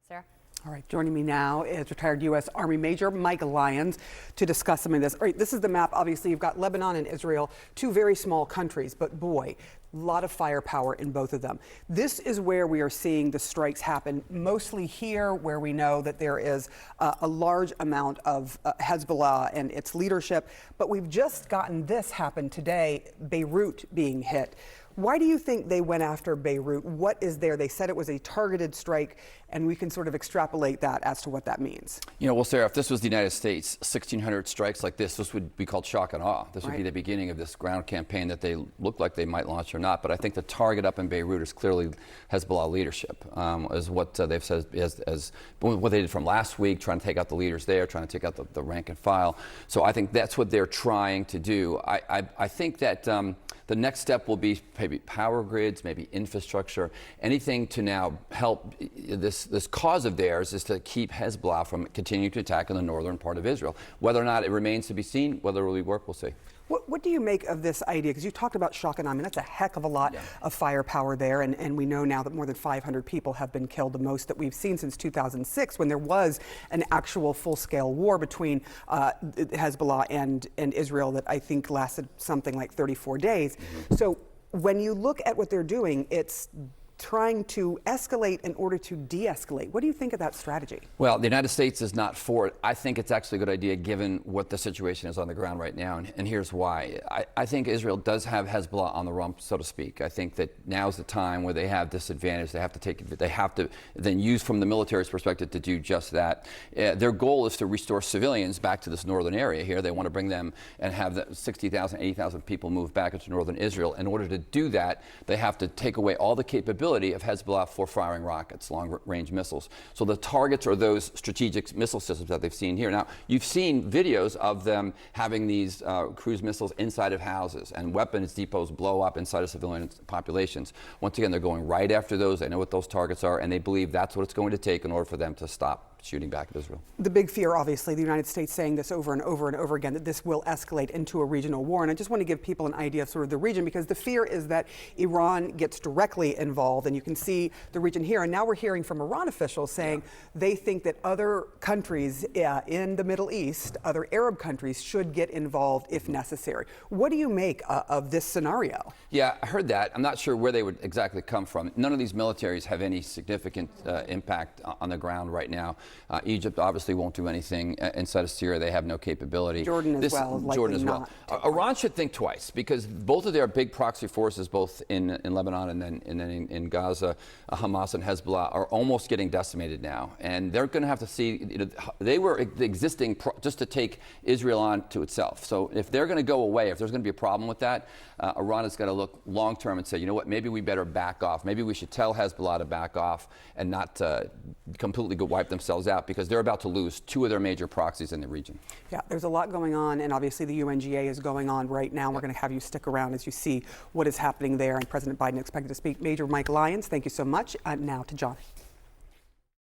Sarah? All right, joining me now is retired U.S. Army Major Mike Lyons to discuss some of this. All right, this is the map. Obviously, you've got Lebanon and Israel, two very small countries, but boy, a lot of firepower in both of them. This is where we are seeing the strikes happen, mostly here where we know that there is a large amount of Hezbollah and its leadership. But we've just gotten this happen today, Beirut being hit. Why do you think they went after Beirut? What is there? They said it was a targeted strike, and we can sort of extrapolate that as to what that means. You know, well, Sarah, if this was the United States, 1,600 strikes like this would be called shock and awe. This would be the beginning of this ground campaign that they look like they might launch or not. But I think the target up in Beirut is clearly Hezbollah leadership, is what they've said as what they did from last week, trying to take out the leaders there, trying to take out the rank and file. So I think that's what they're trying to do. I think that the next step will be maybe power grids, maybe infrastructure, anything to now help. This cause of theirs is to keep Hezbollah from continuing to attack in the northern part of Israel. Whether or not it remains to be seen, whether it will work, we'll see. What do you make of this idea? Because you talked about shock and awe. I mean, that's a heck of a lot of firepower there. And we know now that more than 500 people have been killed, the most that we've seen since 2006, when there was an actual full-scale war between Hezbollah and Israel that I think lasted something like 34 days. So when you look at what they're doing, it's trying to escalate in order to de-escalate. What do you think of that strategy? Well, the United States is not for it. I think it's actually a good idea given what the situation is on the ground right now, and here's why. I think Israel does have Hezbollah on the run, so to speak. I think that now's the time where they have disadvantage. They have to then use from the military's perspective to do just that. Their goal is to restore civilians back to this northern area here. They want to bring them and have the 60,000, 80,000 people move back into northern Israel. In order to do that, they have to take away all the capability of Hezbollah for firing rockets, long-range missiles. So the targets are those strategic missile systems that they've seen here. Now, you've seen videos of them having these cruise missiles inside of houses, and weapons depots blow up inside of civilian populations. Once again, they're going right after those. They know what those targets are, and they believe that's what it's going to take in order for them to stop shooting back at Israel. The big fear, obviously, the United States saying this over and over and over again, that this will escalate into a regional war. And I just want to give people an idea of sort of the region, because the fear is that Iran gets directly involved, and you can see the region here. And now we're hearing from Iran officials saying they think that other countries in the Middle East, other Arab countries, should get involved if necessary. What do you make of this scenario? Yeah, I heard that. I'm not sure where they would exactly come from. None of these militaries have any significant impact on the ground right now. Egypt obviously won't do anything inside of Syria. They have no capability. Jordan as well. Jordan as well. Iran should think twice, because both of their big proxy forces, both in Lebanon and then in Gaza, Hamas and Hezbollah, are almost getting decimated now. And they're going to have to see, they were existing just to take Israel on to itself. So if they're going to go away, if there's going to be a problem with that, Iran has got to look long term and say, you know what, maybe we better back off. Maybe we should tell Hezbollah to back off and not completely go wipe themselves out, because they're about to lose two of their major proxies in the region. Yeah, there's a lot going on, and obviously the UNGA is going on right now. We're going to have you stick around as you see what is happening there, and President Biden expected to speak. Major Mike Lyons, thank you so much. Now to John.